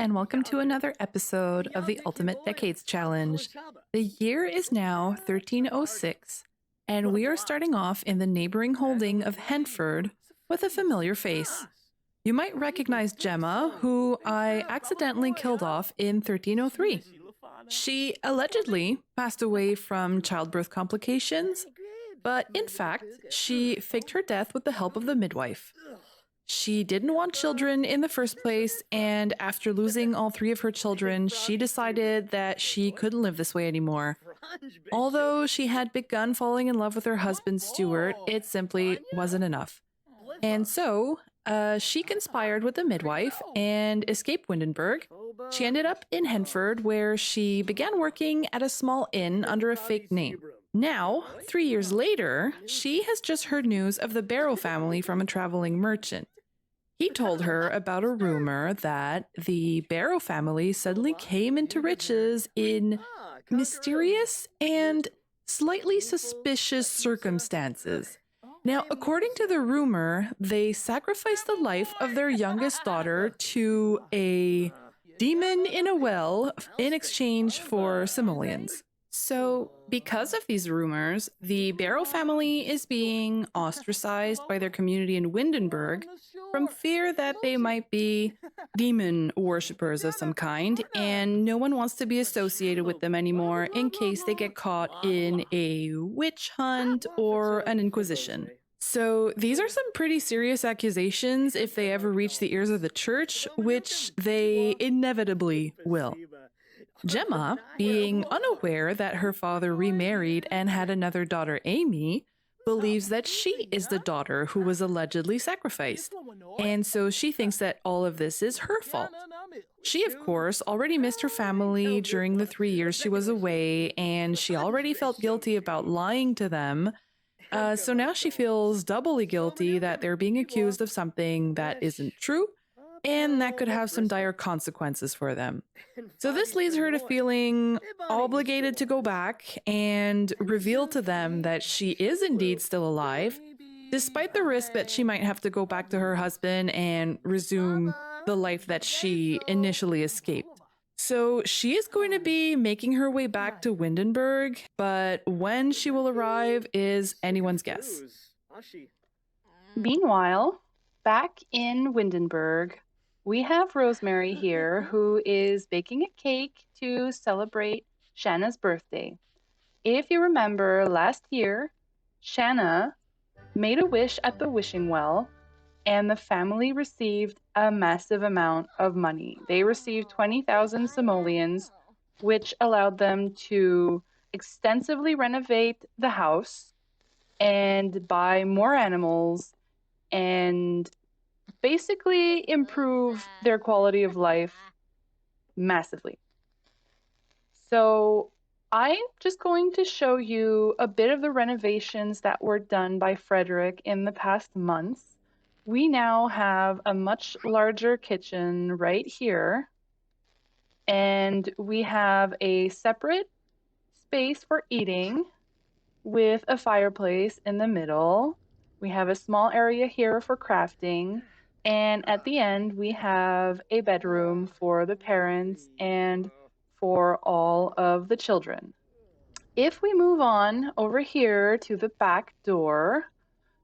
and welcome to another episode of the Ultimate Decades Challenge. The year is now 1306, and we are starting off in the neighboring holding of Henford with a familiar face. You might recognize Gemma, who I accidentally killed off in 1303. She allegedly passed away from childbirth complications, but in fact, she faked her death with the help of the midwife. She didn't want children in the first place, and after losing all three of her children, she decided that she couldn't live this way anymore. Although she had begun falling in love with her husband, Stuart, it simply wasn't enough. And so, she conspired with the midwife and escaped Windenburg. She ended up in Henford, where she began working at a small inn under a fake name. Now, 3 years later, she has just heard news of the Barrow family from a traveling merchant. He told her about a rumor that the Barrow family suddenly came into riches in mysterious and slightly suspicious circumstances. Now, according to the rumor, they sacrificed the life of their youngest daughter to a demon in a well in exchange for simoleons. So, because of these rumors, the Barrow family is being ostracized by their community in Windenburg from fear that they might be demon worshippers of some kind, and no one wants to be associated with them anymore in case they get caught in a witch hunt or an inquisition. So these are some pretty serious accusations if they ever reach the ears of the church, which they inevitably will. Gemma, being unaware that her father remarried and had another daughter, Amy, believes that she is the daughter who was allegedly sacrificed, and so she thinks that all of this is her fault. She, of course, already missed her family during the 3 years she was away, and she already felt guilty about lying to them, so now she feels doubly guilty that they're being accused of something that isn't true, and that could have some dire consequences for them. So this leads her to feeling obligated to go back and reveal to them that she is indeed still alive, despite the risk that she might have to go back to her husband and resume the life that she initially escaped. So she is going to be making her way back to Windenburg, but when she will arrive is anyone's guess. Meanwhile, back in Windenburg, we have Rosemary here, who is baking a cake to celebrate Shanna's birthday. If you remember, last year, Shanna made a wish at the wishing well, and the family received a massive amount of money. They received 20,000 simoleons, which allowed them to extensively renovate the house and buy more animals and basically improve their quality of life massively. So I'm just going to show you a bit of the renovations that were done by Frederick in the past months. We now have a much larger kitchen right here, and we have a separate space for eating with a fireplace in the middle. We have a small area here for crafting. And at the end, we have a bedroom for the parents and for all of the children. If we move on over here to the back door,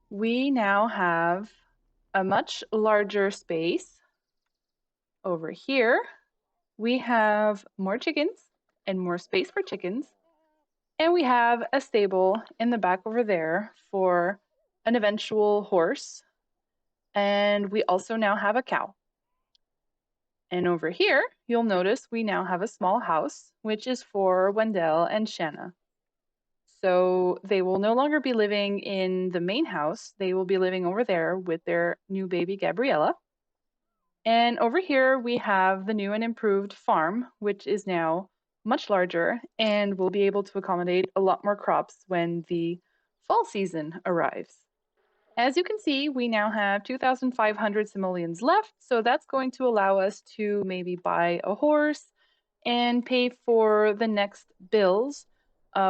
we now have a much larger space. Over here, we have more chickens and more space for chickens. And we have a stable in the back over there for an eventual horse. And we also now have a cow. And over here, you'll notice we now have a small house, which is for Wendell and Shanna. So they will no longer be living in the main house. They will be living over there with their new baby, Gabriella. And over here, we have the new and improved farm, which is now much larger and will be able to accommodate a lot more crops when the fall season arrives. As you can see, we now have 2,500 simoleons left, so that's going to allow us to maybe buy a horse and pay for the next bills,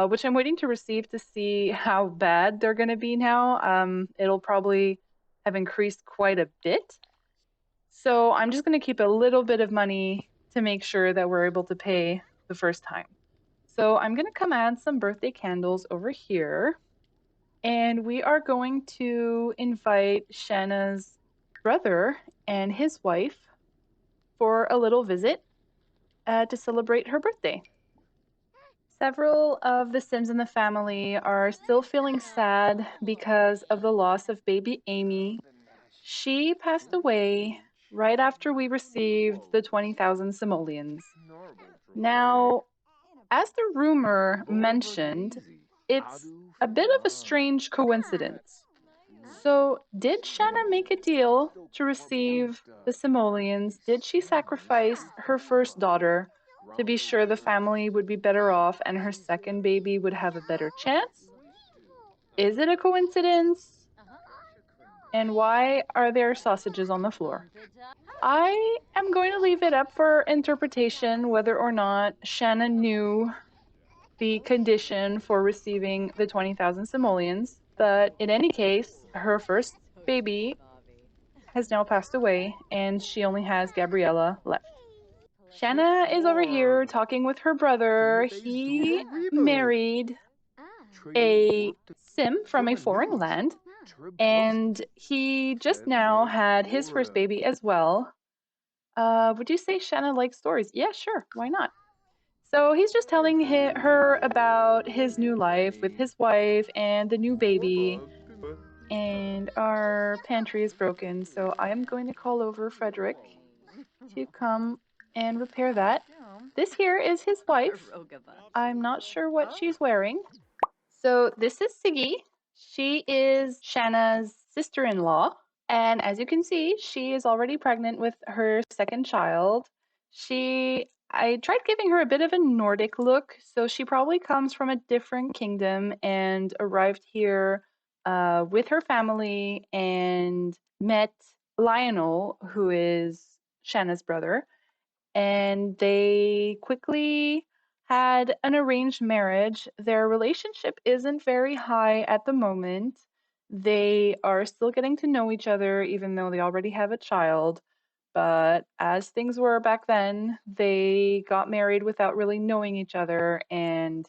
which I'm waiting to receive to see how bad they're going to be now. It'll probably have increased quite a bit. So I'm just going to keep a little bit of money to make sure that we're able to pay the first time. So I'm going to come add some birthday candles over here. And we are going to invite Shanna's brother and his wife for a little visit to celebrate her birthday. Several of the Sims in the family are still feeling sad because of the loss of baby Amy. She passed away right after we received the 20,000 simoleons. Now, as the rumor mentioned, it's a bit of a strange coincidence. So, did Shanna make a deal to receive the simoleons? Did she sacrifice her first daughter to be sure the family would be better off and her second baby would have a better chance? Is it a coincidence? And why are there sausages on the floor? I am going to leave it up for interpretation whether or not Shanna knew the condition for receiving the 20,000 simoleons, but in any case, her first baby has now passed away and she only has Gabriella left. Shanna is over here talking with her brother. He married a sim from a foreign land, and he just now had his first baby as well. Would you say Shanna likes stories? Yeah, sure. Why not? So he's just telling her about his new life with his wife and the new baby. And our pantry is broken, so I am going to call over Frederick to come and repair that. This here is his wife. I'm not sure what she's wearing. So this is Siggy. She is Shanna's sister-in-law. And as you can see, she is already pregnant with her second child. I tried giving her a bit of a Nordic look, so she probably comes from a different kingdom and arrived here with her family and met Lionel, who is Shanna's brother, and they quickly had an arranged marriage. Their relationship isn't very high at the moment. They are still getting to know each other, even though they already have a child. But as things were back then, they got married without really knowing each other, and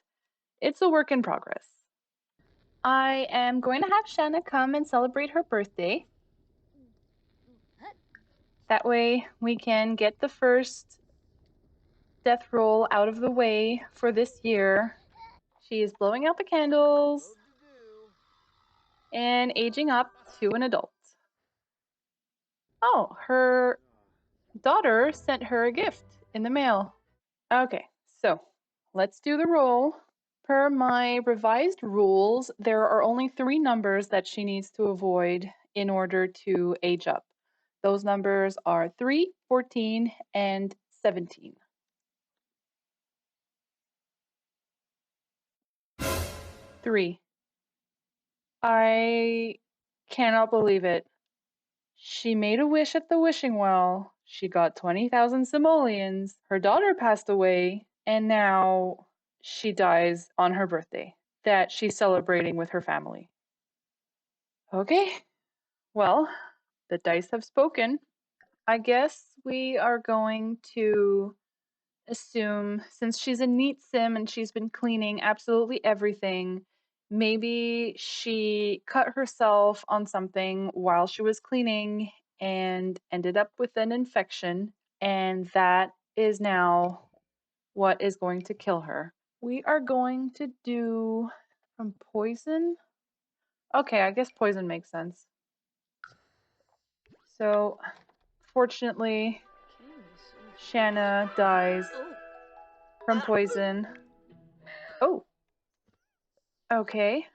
it's a work in progress. I am going to have Shanna come and celebrate her birthday. That way we can get the first death roll out of the way for this year. She is blowing out the candles and aging up to an adult. Oh, her daughter sent her a gift in the mail. Okay, so let's do the roll. Per my revised rules, there are only 3 numbers that she needs to avoid in order to age up. Those numbers are 3, 14, and 17. 3. I cannot believe it. She made a wish at the wishing well. She got 20,000 simoleons. Her daughter passed away, and now she dies on her birthday that she's celebrating with her family. Okay, well, the dice have spoken. I guess we are going to assume, since she's a neat sim and she's been cleaning absolutely everything, maybe she cut herself on something while she was cleaning and ended up with an infection, and that is now what is going to kill her. We are going to do from poison. Okay, I guess poison makes sense. So, fortunately, Shanna dies from poison. Oh, okay.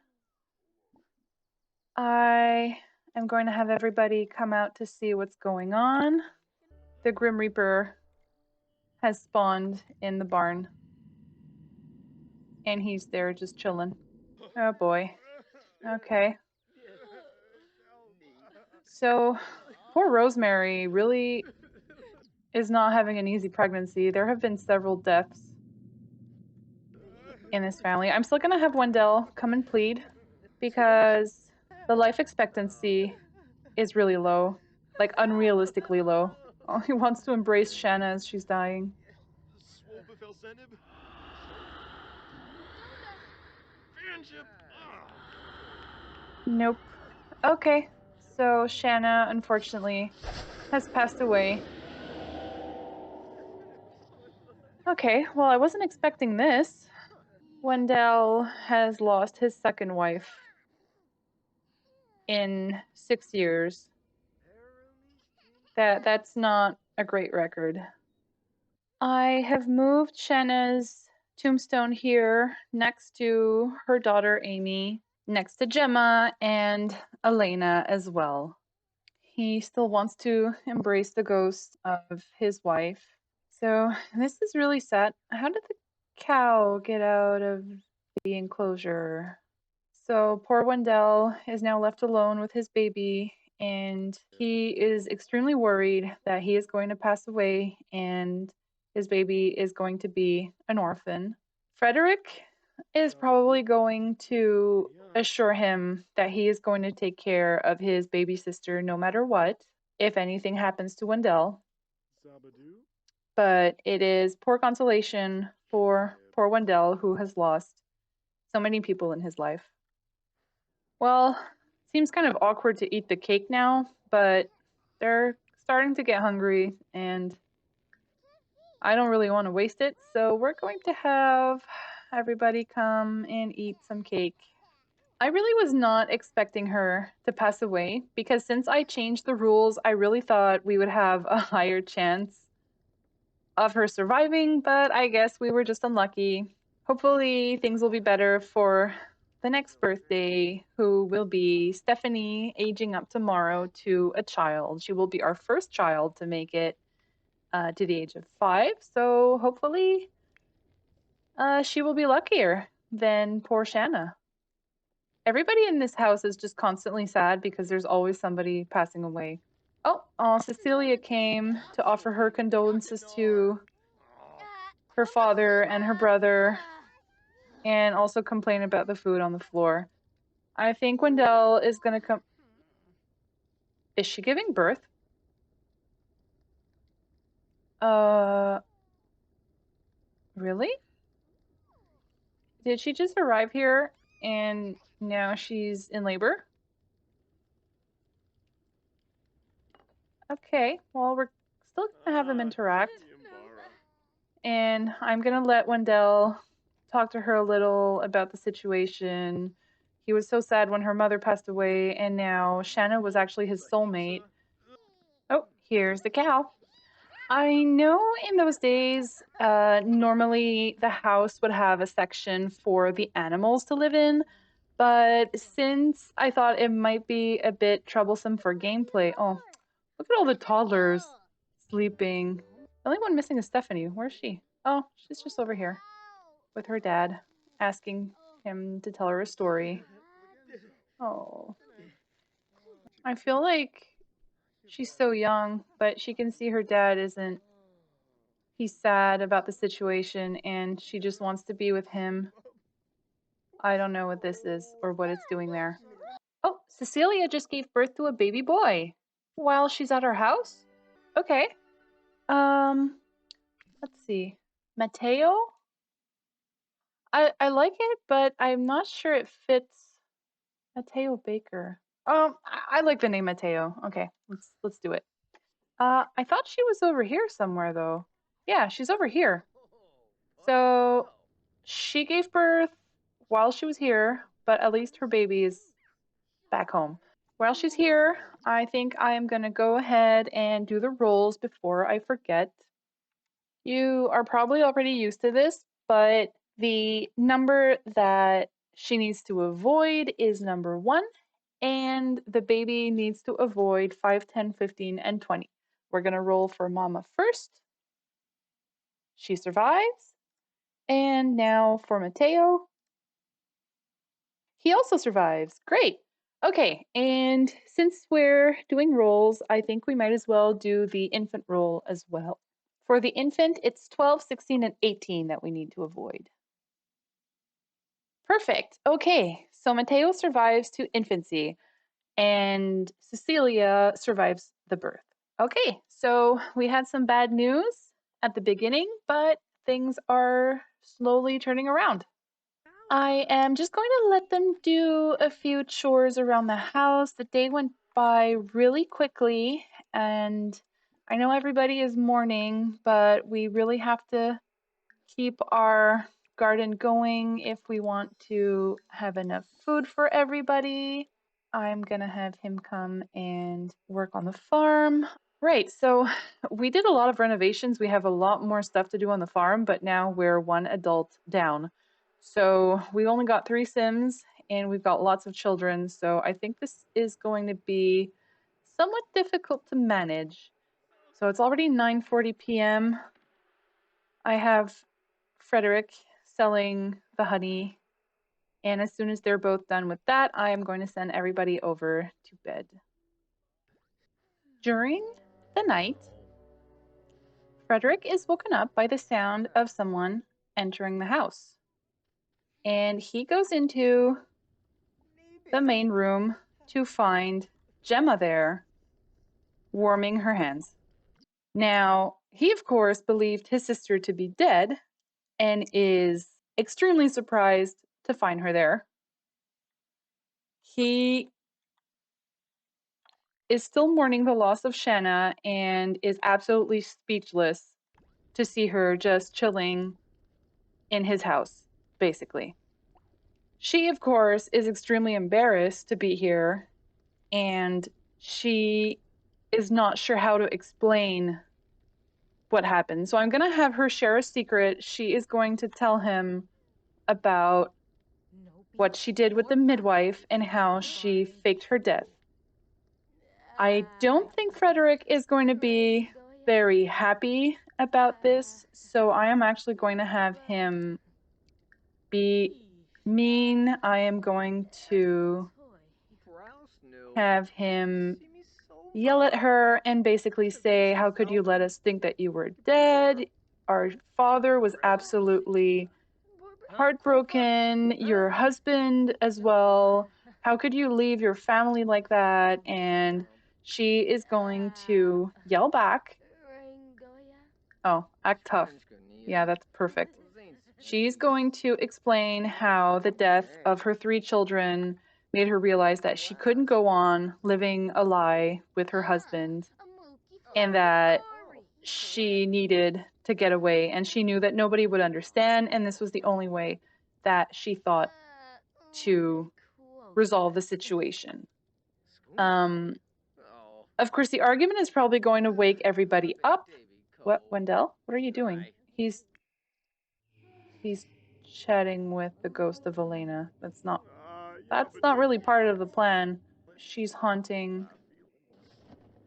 I am going to have everybody come out to see what's going on. The Grim Reaper has spawned in the barn, and he's there just chilling. Oh boy. Okay. So, poor Rosemary really is not having an easy pregnancy. There have been several deaths in this family. I'm still going to have Wendell come and plead because the life expectancy is really low, like unrealistically low. Oh, he wants to embrace Shanna as she's dying. Nope. Okay, so Shanna, unfortunately, has passed away. Okay, well, I wasn't expecting this. Wendell has lost his second wife in 6 years. That's not a great record. I have moved Shanna's tombstone here next to her daughter Amy, next to Gemma and Elena as well. He still wants to embrace the ghost of his wife. So this is really sad. How did the cow get out of the enclosure? So poor Wendell is now left alone with his baby, and he is extremely worried that he is going to pass away and his baby is going to be an orphan. Frederick is probably going to assure him that he is going to take care of his baby sister no matter what, if anything happens to Wendell. But it is poor consolation for poor Wendell, who has lost so many people in his life. Well, seems kind of awkward to eat the cake now, but they're starting to get hungry and I don't really want to waste it, so we're going to have everybody come and eat some cake. I really was not expecting her to pass away because since I changed the rules, I really thought we would have a higher chance of her surviving, but I guess we were just unlucky. Hopefully things will be better for the next birthday, who will be Stefanie, aging up tomorrow to a child. She will be our first child to make it to the age of 5, so hopefully she will be luckier than poor Shanna. Everybody in this house is just constantly sad because there's always somebody passing away. Oh, Cecilia came to offer her condolences to her father and her brother and also complain about the food on the floor. I think Wendell is going to come. Is she giving birth? Really? Did she just arrive here and now she's in labor? Okay, well, we're still gonna have them interact. And I'm gonna let Wendell talk to her a little about the situation. He was so sad when her mother passed away, and now Shanna was actually his soulmate. Oh, here's the cow. I know in those days, normally the house would have a section for the animals to live in, but since I thought it might be a bit troublesome for gameplay, oh, look at all the toddlers sleeping. The only one missing is Stefanie. Where's she? Oh, she's just over here with her dad, asking him to tell her a story. Oh. I feel like she's so young, but she can see her dad isn't. He's sad about the situation and she just wants to be with him. I don't know what this is or what it's doing there. Oh, Cecilia just gave birth to a baby boy while she's at her house? Okay. Let's see. Mateo? I like it, but I'm not sure it fits Mateo Baker. I like the name Mateo. Okay, let's do it. I thought she was over here somewhere though. Yeah, she's over here. So she gave birth while she was here, but at least her baby is back home. While she's here, I think I am going to go ahead and do the rolls before I forget. You are probably already used to this, but the number that she needs to avoid is number 1, and the baby needs to avoid 5, 10, 15, and 20. We're going to roll for Mama first. She survives. And now for Mateo. He also survives. Great. Okay, and since we're doing rolls, I think we might as well do the infant roll as well. For the infant, it's 12, 16, and 18 that we need to avoid. Perfect. Okay, so Mateo survives to infancy, and Cecilia survives the birth. Okay, so we had some bad news at the beginning, but things are slowly turning around. I am just going to let them do a few chores around the house. The day went by really quickly, and I know everybody is mourning, but we really have to keep our garden going if we want to have enough food for everybody. I'm gonna have him come and work on the farm. Right, so we did a lot of renovations. We have a lot more stuff to do on the farm, but now we're one adult down. So we only got 3 Sims and we've got lots of children. So I think this is going to be somewhat difficult to manage. So it's already 9:40 p.m. I have Frederick selling the honey. And as soon as they're both done with that, I am going to send everybody over to bed. During the night, Frederick is woken up by the sound of someone entering the house. And he goes into the main room to find Gemma there, warming her hands. Now, he, of course, believed his sister to be dead and is extremely surprised to find her there. He is still mourning the loss of Shanna and is absolutely speechless to see her just chilling in his house, basically. She, of course, is extremely embarrassed to be here, and she is not sure how to explain what happened. So I'm going to have her share a secret. She is going to tell him about what she did with the midwife and how she faked her death. I don't think Frederick is going to be very happy about this, so I am actually going to have him be mean. I am going to have him yell at her and basically say, "How could you let us think that you were dead? Our father was absolutely heartbroken, your husband as well. How could you leave your family like that?" And she is going to yell back. Oh, act tough. Yeah, that's perfect. She's going to explain how the death of her 3 children made her realize that she couldn't go on living a lie with her husband and that she needed to get away, and she knew that nobody would understand, and this was the only way that she thought to resolve the situation. Of course, the argument is probably going to wake everybody up. What, Wendell? What are you doing? He's chatting with the ghost of Elena. That's not really part of the plan. She's haunting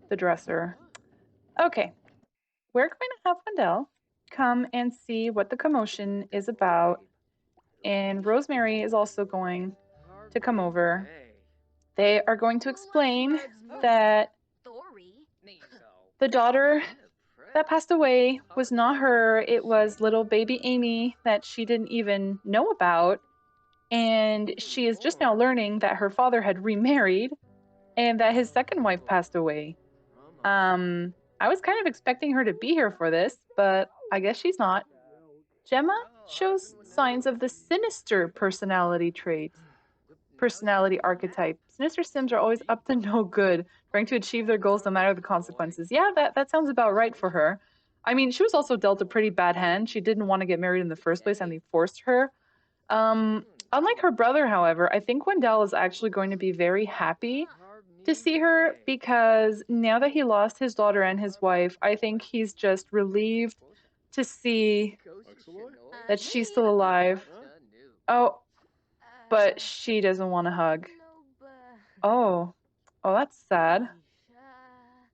the dresser. Okay. We're going to have Wendell come and see what the commotion is about. And Rosemary is also going to come over. They are going to explain that the daughter that passed away was not her. It was little baby Amy that she didn't even know about. And she is just now learning that her father had remarried and that his second wife passed away. I was kind of expecting her to be here for this, but I guess she's not. Gemma shows signs of the sinister personality archetype. Sinister Sims are always up to no good, trying to achieve their goals no matter the consequences. Yeah, that sounds about right for her. I mean, she was also dealt a pretty bad hand. She didn't want to get married in the first place, and they forced her. Unlike her brother, however, I think Wendell is actually going to be very happy to see her because now that he lost his daughter and his wife, I think he's just relieved to see that she's still alive. Oh, but she doesn't want a hug. Oh, that's sad.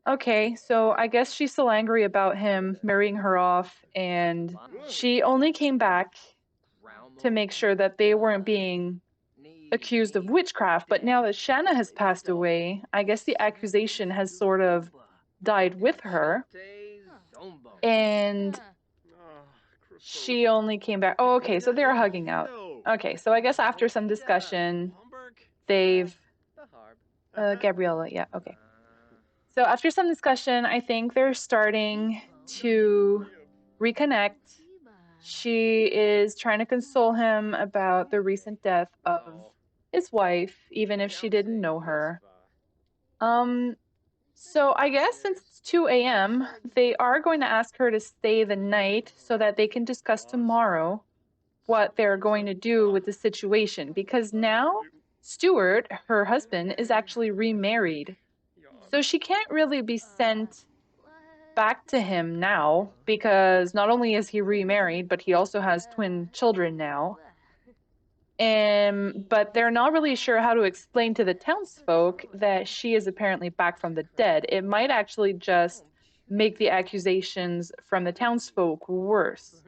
Okay, so I guess she's still angry about him marrying her off, and she only came back to make sure that they weren't being accused of witchcraft. But now that Shanna has passed away, I guess the accusation has sort of died with her. And she only came back. Oh, okay, so they're hugging out. Okay, so I guess after some discussion, they've... Gabriella, yeah, okay. So after some discussion, I think they're starting to reconnect. She is trying to console him about the recent death of his wife, even if she didn't know her. Um, so I guess since it's 2 a.m., they are going to ask her to stay the night so that they can discuss tomorrow what they're going to do with the situation. Because now Stuart, her husband, is actually remarried. So she can't really be sent back to him now because not only is he remarried, but he also has twin children now. But they're not really sure how to explain to the townsfolk that she is apparently back from the dead. It might actually just make the accusations from the townsfolk worse.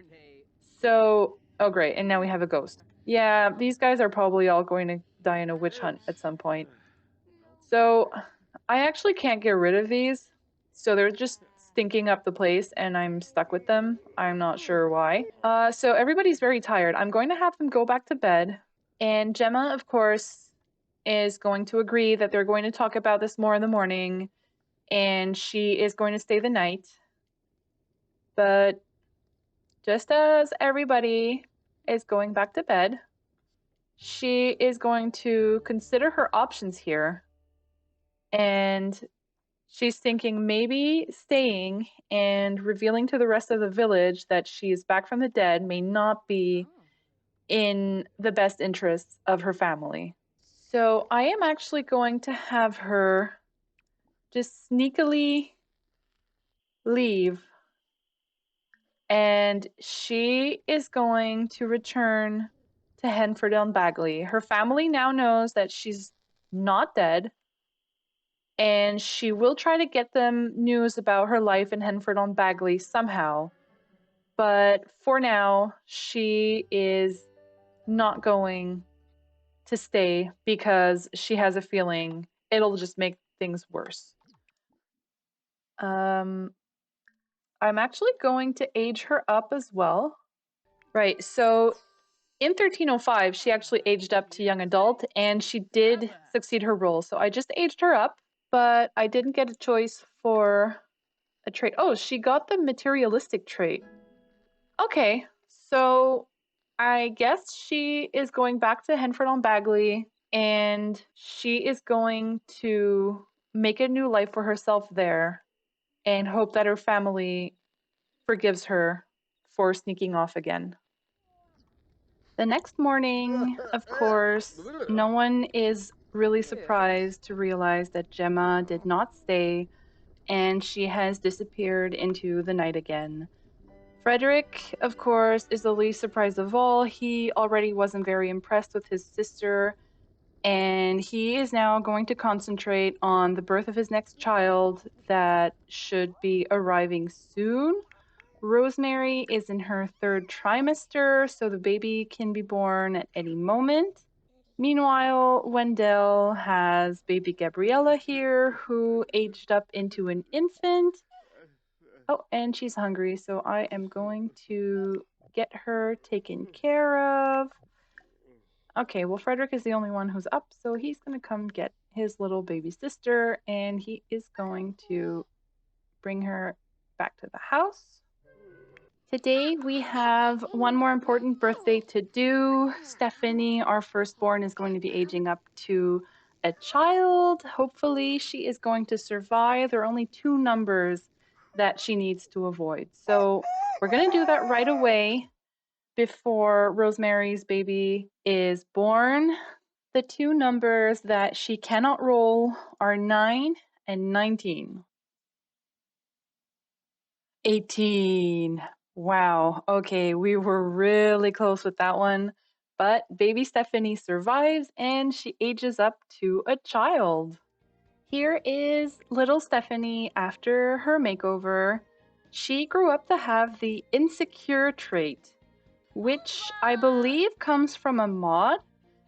So, oh great, and now we have a ghost. Yeah, these guys are probably all going to die in a witch hunt at some point. So, I actually can't get rid of these. So they're just stinking up the place and I'm stuck with them. I'm not sure why. So everybody's very tired. I'm going to have them go back to bed. And Gemma, of course, is going to agree that they're going to talk about this more in the morning. And she is going to stay the night. But just as everybody is going back to bed, she is going to consider her options here. And she's thinking maybe staying and revealing to the rest of the village that she is back from the dead may not be in the best interests of her family. So I am actually going to have her just sneakily leave. And she is going to return to Henford-on-Bagley. Her family now knows that she's not dead. And she will try to get them news about her life in Henford-on-Bagley somehow. But for now, she is not going to stay because she has a feeling it'll just make things worse. I'm actually going to age her up as well. Right, so in 1305, she actually aged up to young adult and she did succeed her role. So I just aged her up, but I didn't get a choice for a trait. Oh, she got the materialistic trait. Okay, so I guess she is going back to Henford-on-Bagley and she is going to make a new life for herself there and hope that her family forgives her for sneaking off again. The next morning, of course, no one is really surprised to realize that Gemma did not stay and she has disappeared into the night again. Frederick, of course, is the least surprised of all. He already wasn't very impressed with his sister, and he is now going to concentrate on the birth of his next child that should be arriving soon. Rosemary is in her 3rd trimester, so the baby can be born at any moment. Meanwhile, Wendell has baby Gabriella here, who aged up into an infant. Oh, and she's hungry, so I am going to get her taken care of. Okay, well, Frederick is the only one who's up, so he's going to come get his little baby sister, and he is going to bring her back to the house. Today, we have one more important birthday to do. Stefanie, our firstborn, is going to be aging up to a child. Hopefully, she is going to survive. There are only 2 numbers that she needs to avoid. So we're going to do that right away before Rosemary's baby is born. The 2 numbers that she cannot roll are 9 and 19. 18. Wow. Okay, we were really close with that one. But baby Stefanie survives and she ages up to a child. Here is little Stefanie after her makeover. She grew up to have the insecure trait, which I believe comes from a mod.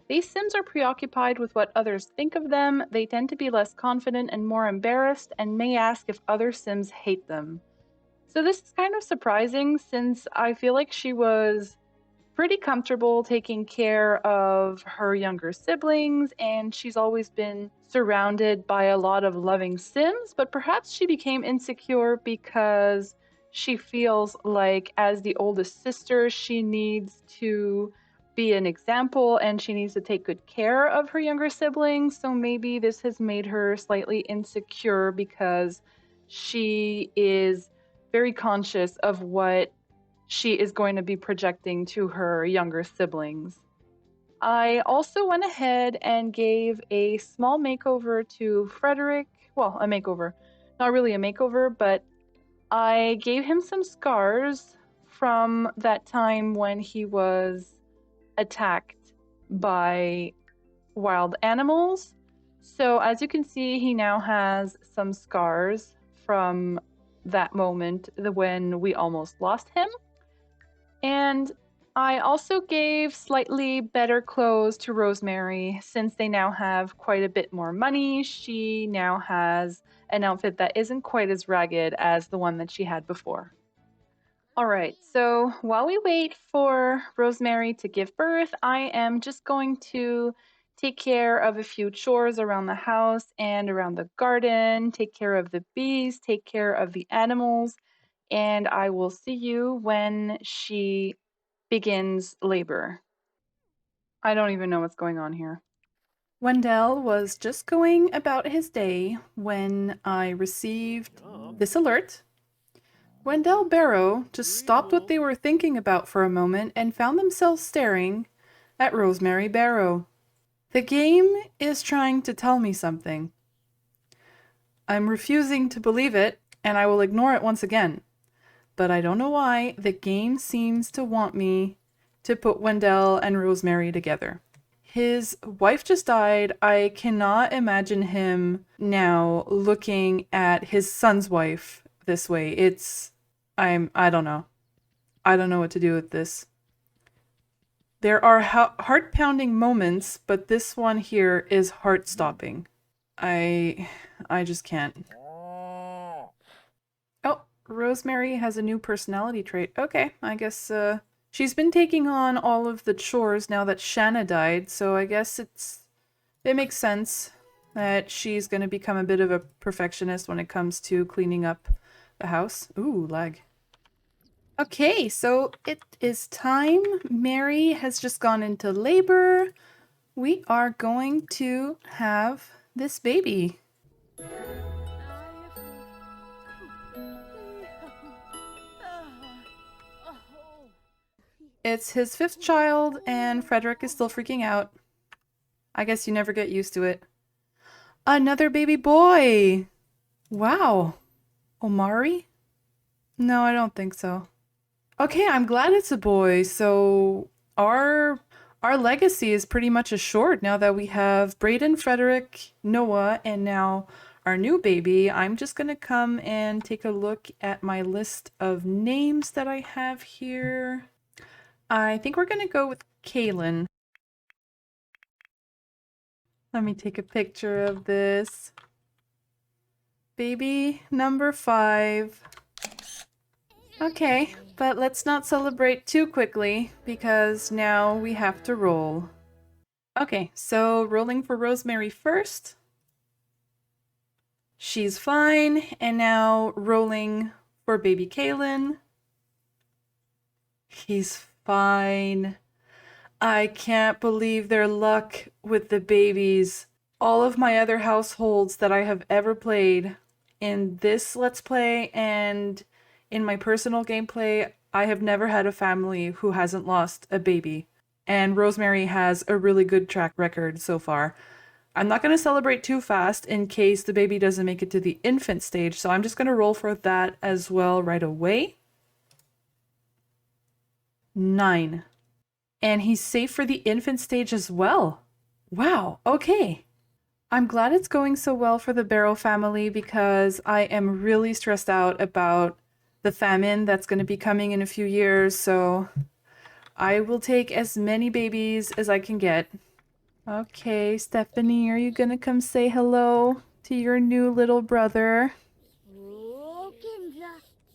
These Sims are preoccupied with what others think of them. They tend to be less confident and more embarrassed and may ask if other Sims hate them. So this is kind of surprising since I feel like she was pretty comfortable taking care of her younger siblings and she's always been surrounded by a lot of loving Sims, but perhaps she became insecure because She feels like, as the oldest sister, she needs to be an example and she needs to take good care of her younger siblings. So maybe this has made her slightly insecure because she is very conscious of what she is going to be projecting to her younger siblings. I also went ahead and gave a small makeover to Frederick. Well, a makeover. Not really a makeover, but I gave him some scars from that time when he was attacked by wild animals. So, as you can see, he now has some scars from that moment when we almost lost him. And I also gave slightly better clothes to Rosemary since they now have quite a bit more money. She now has an outfit that isn't quite as ragged as the one that she had before. All right, so while we wait for Rosemary to give birth, I am just going to take care of a few chores around the house and around the garden, take care of the bees, take care of the animals, and I will see you when she begins labor. I don't even know what's going on here. Wendell was just going about his day when I received this alert. Wendell Barrow just stopped what they were thinking about for a moment and found themselves staring at Rosemary Barrow. The game is trying to tell me something. I'm refusing to believe it, and I will ignore it once again. But I don't know why the game seems to want me to put Wendell and Rosemary together. His wife just died. I cannot imagine him now looking at his son's wife this way. I don't know. I don't know what to do with this. There are heart-pounding moments, but this one here is heart-stopping. I just can't. Oh, Rosemary has a new personality trait. Okay, I guess she's been taking on all of the chores now that Shanna died, so I guess it makes sense that she's going to become a bit of a perfectionist when it comes to cleaning up the house. Ooh, lag. Okay, so it is time. Mary has just gone into labor. We are going to have this baby. It's his 5th child, and Frederick is still freaking out. I guess you never get used to it. Another baby boy! Wow. Omari? No, I don't think so. Okay, I'm glad it's a boy. So our legacy is pretty much assured now that we have Brayden, Frederick, Noah, and now our new baby. I'm just gonna come and take a look at my list of names that I have here. I think we're gonna go with Kaylin. Let me take a picture of this. Baby number 5. Okay, but let's not celebrate too quickly because now we have to roll. Okay, so rolling for Rosemary first. She's fine, and now rolling for baby Kaylin. He's fine. I can't believe their luck with the babies. All of my other households that I have ever played in this Let's Play and in my personal gameplay, I have never had a family who hasn't lost a baby. And Rosemary has a really good track record so far. I'm not going to celebrate too fast in case the baby doesn't make it to the infant stage, so I'm just going to roll for that as well right away. 9. And he's safe for the infant stage as well. Wow, okay. I'm glad it's going so well for the Barrow family because I am really stressed out about the famine that's going to be coming in a few years, so I will take as many babies as I can get. Okay, Stefanie, are you going to come say hello to your new little brother?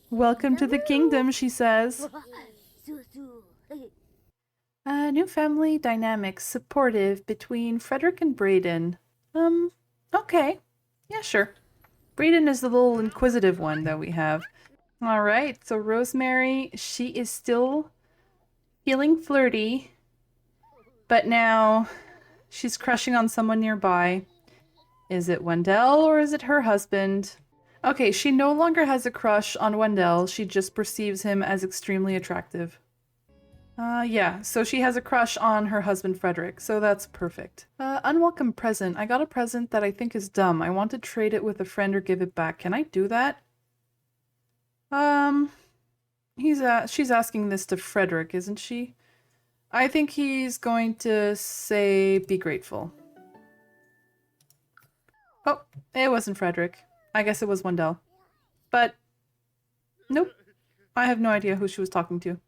Welcome to the kingdom, she says. New family dynamics supportive between Frederick and Brayden. Okay. Yeah, sure. Brayden is the little inquisitive one that we have. All right, so Rosemary, she is still feeling flirty, but now she's crushing on someone nearby. Is it Wendell or is it her husband? Okay, she no longer has a crush on Wendell. She just perceives him as extremely attractive. Yeah, so she has a crush on her husband Frederick, so that's perfect. Unwelcome present. I got a present that I think is dumb. I want to trade it with a friend or give it back. Can I do that? Um, she's asking this to Frederick, isn't she? I think he's going to say be grateful. Oh, it wasn't Frederick. I guess it was Wendell. But, nope. I have no idea who she was talking to.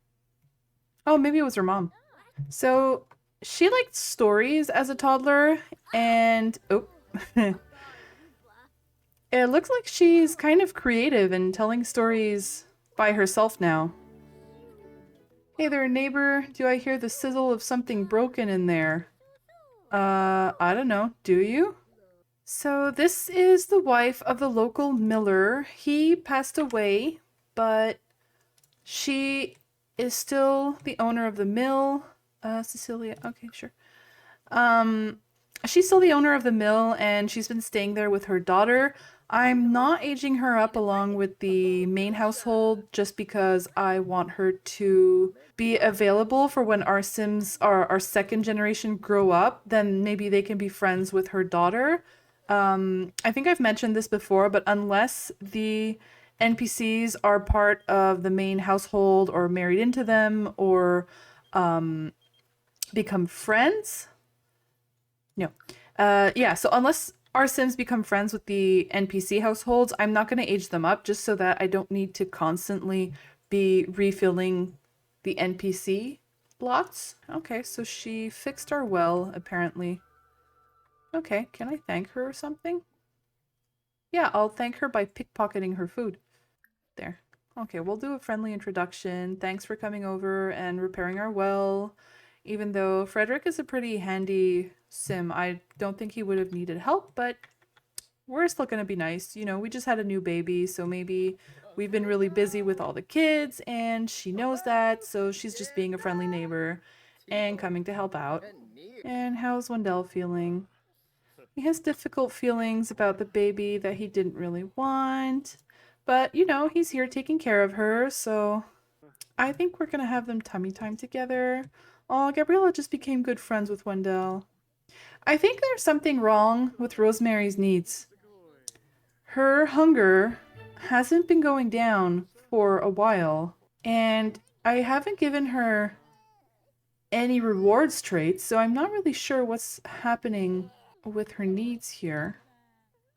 Oh, maybe it was her mom. So, she liked stories as a toddler, and oh, it looks like she's kind of creative in telling stories by herself now. Hey there, neighbor. Do I hear the sizzle of something broken in there? I don't know. Do you? So this is the wife of the local miller. He passed away, but she is still the owner of the mill. Cecilia. Okay, sure. She's still the owner of the mill and she's been staying there with her daughter. I'm not aging her up along with the main household just because I want her to be available for when our Sims, our second generation, grow up. Then maybe they can be friends with her daughter. I think I've mentioned this before, but unless the NPCs are part of the main household or married into them or become friends, no. Yeah, so unless our Sims become friends with the NPC households, I'm not going to age them up just so that I don't need to constantly be refilling the NPC lots. Okay, so she fixed our well, apparently. Okay, can I thank her or something? Yeah, I'll thank her by pickpocketing her food. There. Okay, we'll do a friendly introduction. Thanks for coming over and repairing our well. Even though Frederick is a pretty handy sim, I don't think he would have needed help, but we're still gonna be nice. You know, we just had a new baby, so maybe we've been really busy with all the kids, and she knows that, so she's just being a friendly neighbor and coming to help out. And how's Wendell feeling? He has difficult feelings about the baby that he didn't really want, but you know, he's here taking care of her, so I think we're gonna have them tummy time together. Oh, Gabriella just became good friends with Wendell. I think there's something wrong with Rosemary's needs. Her hunger hasn't been going down for a while, and I haven't given her any rewards traits, so I'm not really sure what's happening with her needs here.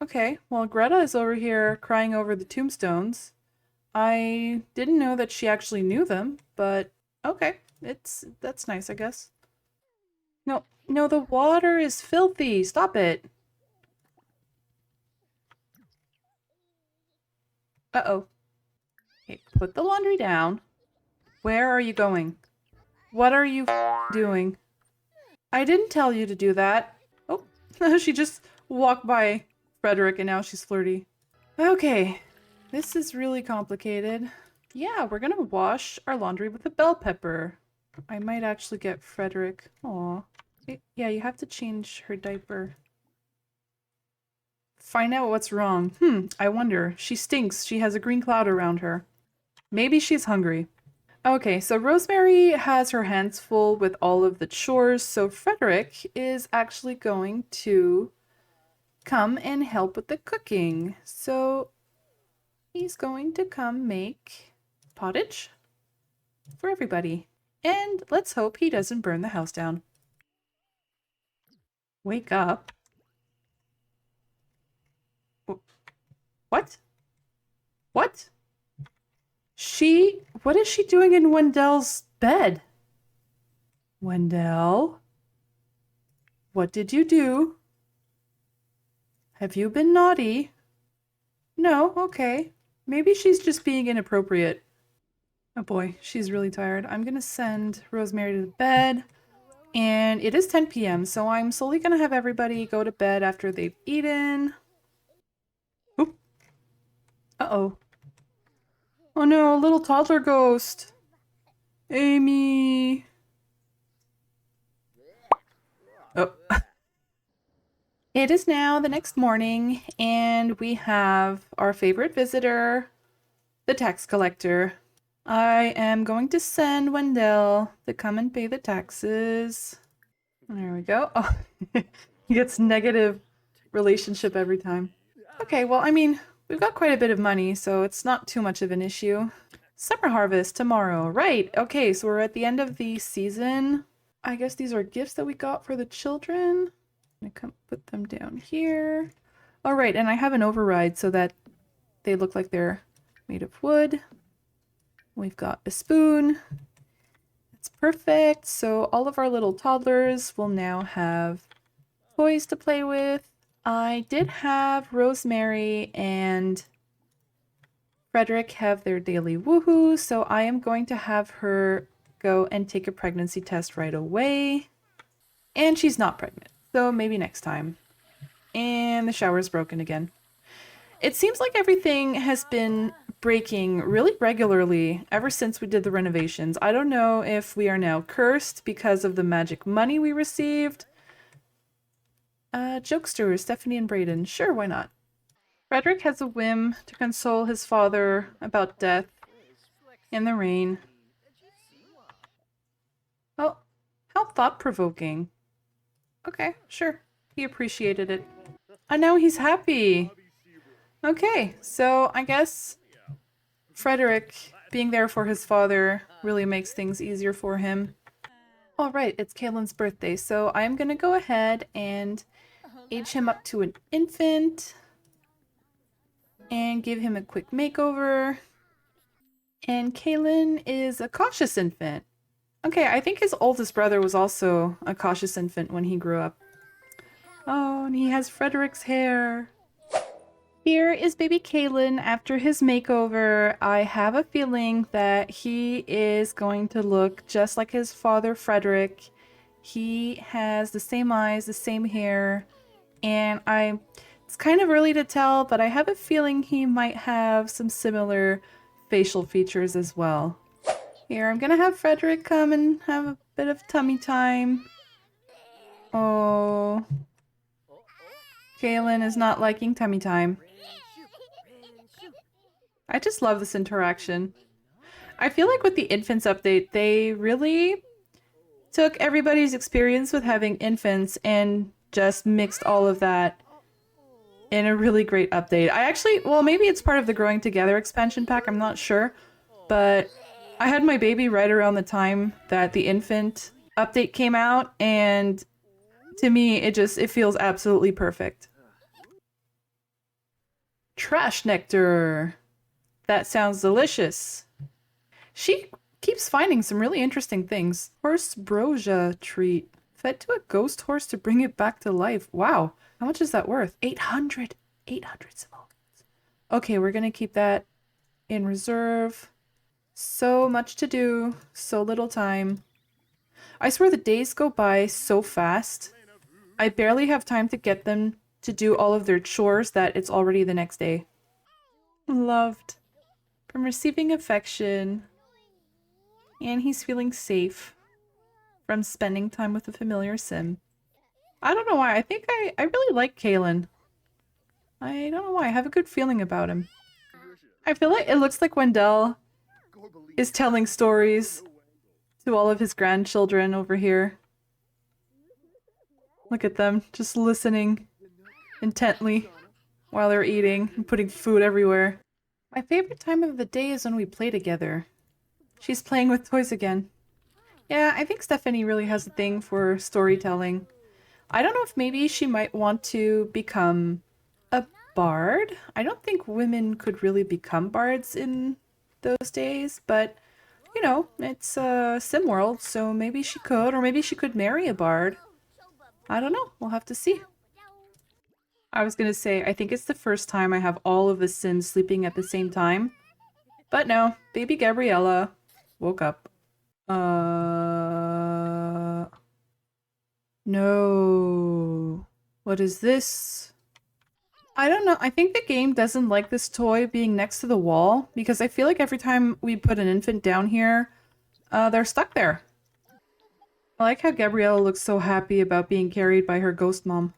Okay, well, Greta is over here crying over the tombstones. I didn't know that she actually knew them, but okay, that's nice, I guess. No, no, the water is filthy. Stop it. Uh-oh. Okay, put the laundry down. Where are you going? What are you doing? I didn't tell you to do that. Oh, she just walked by Frederick and now she's flirty. Okay, this is really complicated. Yeah, we're gonna wash our laundry with a bell pepper. I might actually get Frederick. Aw. Yeah, you have to change her diaper. Find out what's wrong. I wonder. She stinks. She has a green cloud around her. Maybe she's hungry. Okay, so Rosemary has her hands full with all of the chores, so Frederick is actually going to come and help with the cooking. So he's going to come make pottage for everybody. And let's hope he doesn't burn the house down. Wake up. What? What? What is she doing in Wendell's bed? Wendell? What did you do? Have you been naughty? No, okay. Maybe she's just being inappropriate. Oh boy, she's really tired. I'm gonna send Rosemary to bed. And it is 10 p.m., so I'm slowly gonna have everybody go to bed after they've eaten. Oop. Uh-oh. Oh no, little toddler ghost. Amy. Oh. It is now the next morning, and we have our favorite visitor, the tax collector. I am going to send Wendell to come and pay the taxes. There we go. Oh, he gets negative relationship every time. Okay, well, I mean, we've got quite a bit of money, so it's not too much of an issue. Summer harvest tomorrow. Right. Okay, so we're at the end of the season. I guess these are gifts that we got for the children. I'm gonna come put them down here. All right, and I have an override so that they look like they're made of wood. We've got a spoon. That's perfect. So all of our little toddlers will now have toys to play with. I did have Rosemary and Frederick have their daily woohoo, so I am going to have her go and take a pregnancy test right away. And she's not pregnant, so maybe next time. And the shower's broken again. It seems like everything has been breaking really regularly ever since we did the renovations. I don't know if we are now cursed because of the magic money we received. Jokester, Stefanie and Brayden. Sure, why not? Frederick has a whim to console his father about death in the rain. Oh, how thought-provoking. Okay, sure. He appreciated it. And now he's happy. Okay, so I guess Frederick being there for his father really makes things easier for him. All right, it's Kaylin's birthday, so I'm gonna go ahead and age him up to an infant and give him a quick makeover. And Kaylin is a cautious infant. Okay, I think his oldest brother was also a cautious infant when he grew up. Oh, and he has Frederick's hair. Here is baby Kaylin after his makeover. I have a feeling that he is going to look just like his father, Frederick. He has the same eyes, the same hair, and it's kind of early to tell, but I have a feeling he might have some similar facial features as well. Here, I'm gonna have Frederick come and have a bit of tummy time. Oh. Kaylin is not liking tummy time. I just love this interaction. I feel like with the infants update, they really took everybody's experience with having infants and just mixed all of that in a really great update. Well, maybe it's part of the Growing Together expansion pack, I'm not sure. But I had my baby right around the time that the infant update came out, and to me, it feels absolutely perfect. Trash nectar. That sounds delicious. She keeps finding some really interesting things. Horse brosia treat. Fed to a ghost horse to bring it back to life. Wow. How much is that worth? 800. 800 simoleons. Okay, we're gonna keep that in reserve. So much to do. So little time. I swear the days go by so fast. I barely have time to get them to do all of their chores that it's already the next day. Loved. From receiving affection. And he's feeling safe from spending time with a familiar sim. I don't know why. I think I really like Kaylin. I don't know why. I have a good feeling about him. I feel like it looks like Wendell is telling stories to all of his grandchildren over here. Look at them, just listening intently while they're eating and putting food everywhere. My favorite time of the day is when we play together. She's playing with toys again. Yeah, I think Stefanie really has a thing for storytelling. I don't know if maybe she might want to become a bard. I don't think women could really become bards in those days, but you know, it's a sim world, so maybe she could, or maybe she could marry a bard. I don't know. We'll have to see. I was gonna say, I think it's the first time I have all of the Sims sleeping at the same time. But no, baby Gabriella woke up. No. What is this? I don't know. I think the game doesn't like this toy being next to the wall because I feel like every time we put an infant down here, they're stuck there. I like how Gabriella looks so happy about being carried by her ghost mom.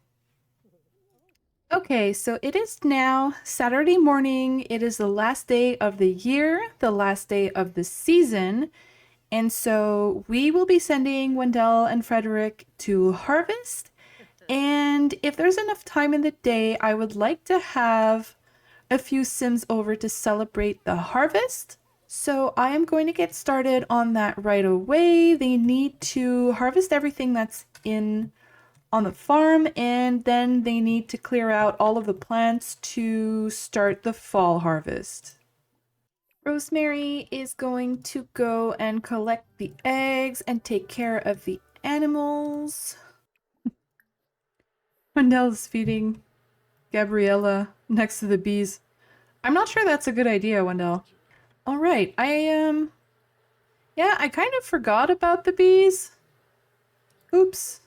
Okay, so it is now Saturday morning. It is the last day of the year, the last day of the season. And so we will be sending Wendell and Frederick to harvest. And if there's enough time in the day, I would like to have a few Sims over to celebrate the harvest. So I am going to get started on that right away. They need to harvest everything that's in on the farm, and then they need to clear out all of the plants to start the fall harvest. Rosemary is going to go and collect the eggs and take care of the animals. Wendell's feeding Gabriella next to the bees. I'm not sure that's a good idea, Wendell. All right, yeah, I kind of forgot about the bees. Oops.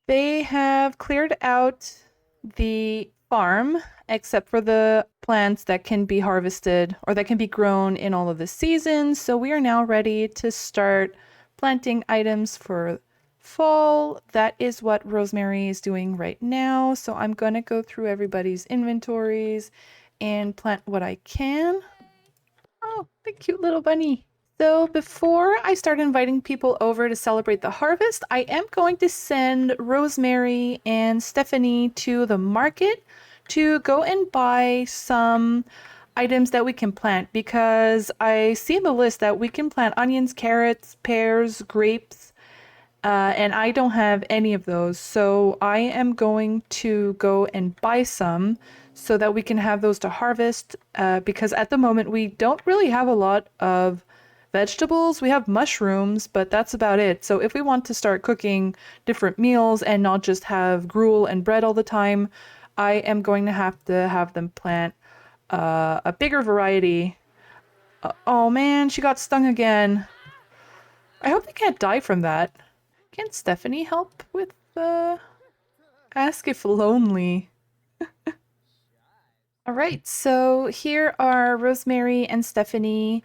They have cleared out the farm, except for the plants that can be harvested or that can be grown in all of the seasons. So we are now ready to start planting items for fall. That is what Rosemary is doing right now. So I'm going to go through everybody's inventories and plant what I can. Oh, the cute little bunny. So before I start inviting people over to celebrate the harvest, I am going to send Rosemary and Stefanie to the market to go and buy some items that we can plant because I see in the list that we can plant onions, carrots, pears, grapes, and I don't have any of those. So I am going to go and buy some so that we can have those to harvest because at the moment we don't really have a lot of vegetables. We have mushrooms, but that's about it. So if we want to start cooking different meals and not just have gruel and bread all the time, I am going to have them plant a bigger variety. Oh man, she got stung again. I hope they can't die from that. Can Stefanie help with ask if lonely? All right, so here are Rosemary and Stefanie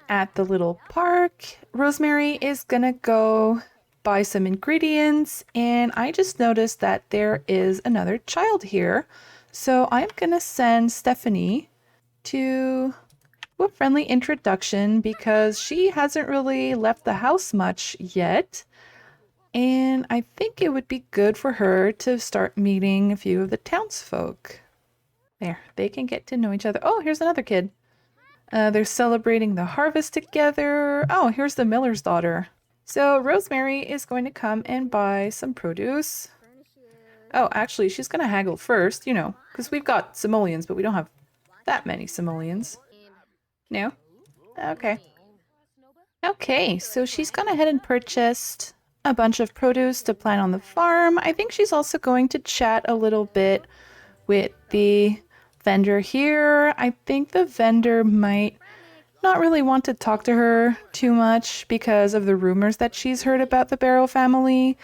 at the little park. Rosemary is gonna go buy some ingredients, and I just noticed that there is another child here. So I'm gonna send Stefanie to a friendly introduction because she hasn't really left the house much yet. And I think it would be good for her to start meeting a few of the townsfolk. There, they can get to know each other. Oh, here's another kid. They're celebrating the harvest together. Oh, here's the miller's daughter. So Rosemary is going to come and buy some produce. Oh, actually, she's going to haggle first, you know, because we've got simoleons, but we don't have that many simoleons. No? Okay. Okay, so she's gone ahead and purchased a bunch of produce to plant on the farm. I think she's also going to chat a little bit with the vendor here. I think the vendor might not really want to talk to her too much because of the rumors that she's heard about the Barrow family,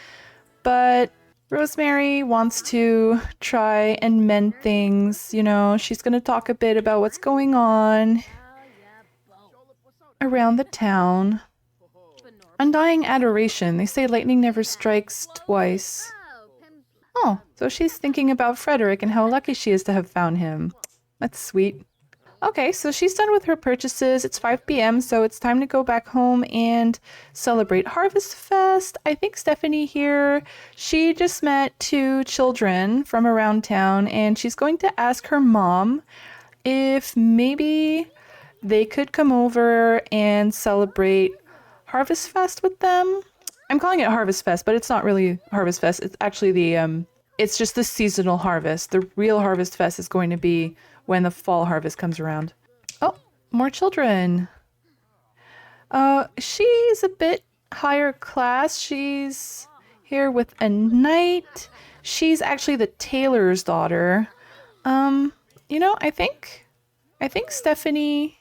but Rosemary wants to try and mend things. You know, she's going to talk a bit about what's going on around the town. Undying adoration. They say lightning never strikes twice. Oh, so she's thinking about Frederick and how lucky she is to have found him. That's sweet. Okay, so she's done with her purchases. It's 5 p.m., so it's time to go back home and celebrate Harvest Fest. I think Stefanie here, she just met two children from around town, and she's going to ask her mom if maybe they could come over and celebrate Harvest Fest with them. I'm calling it Harvest Fest, but it's not really Harvest Fest. It's actually it's just the seasonal harvest. The real Harvest Fest is going to be when the fall harvest comes around. Oh, more children. She's a bit higher class. She's here with a knight. She's actually the tailor's daughter. You know, I think Stefanie.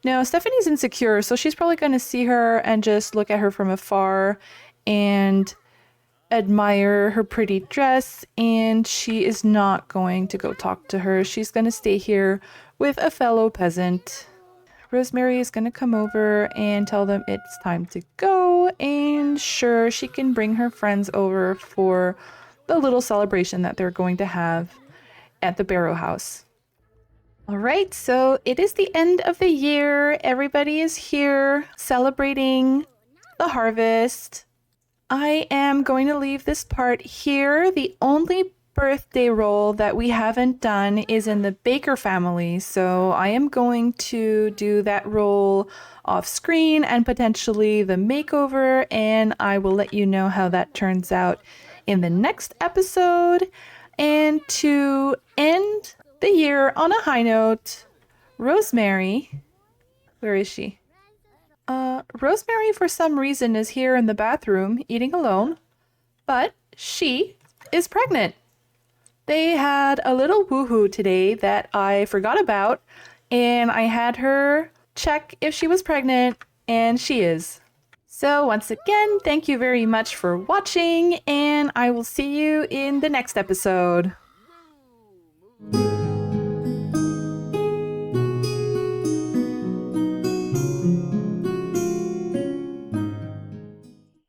No, Stephanie's insecure, so she's probably going to see her and just look at her from afar and admire her pretty dress, and she is not going to go talk to her. She's going to stay here with a fellow peasant. Rosemary is going to come over and tell them it's time to go, and sure, she can bring her friends over for the little celebration that they're going to have at the Barrow House. All right, so it is the end of the year. Everybody is here celebrating the harvest. I am going to leave this part here. The only birthday roll that we haven't done is in the Baker family, so I am going to do that roll off screen and potentially the makeover, and I will let you know how that turns out in the next episode. And to end the year on a high note, Rosemary, where is she? Rosemary for some reason is here in the bathroom eating alone, but she is pregnant. They had a little woohoo today that I forgot about, and I had her check if she was pregnant, and she is. So once again, thank you very much for watching, and I will see you in the next episode.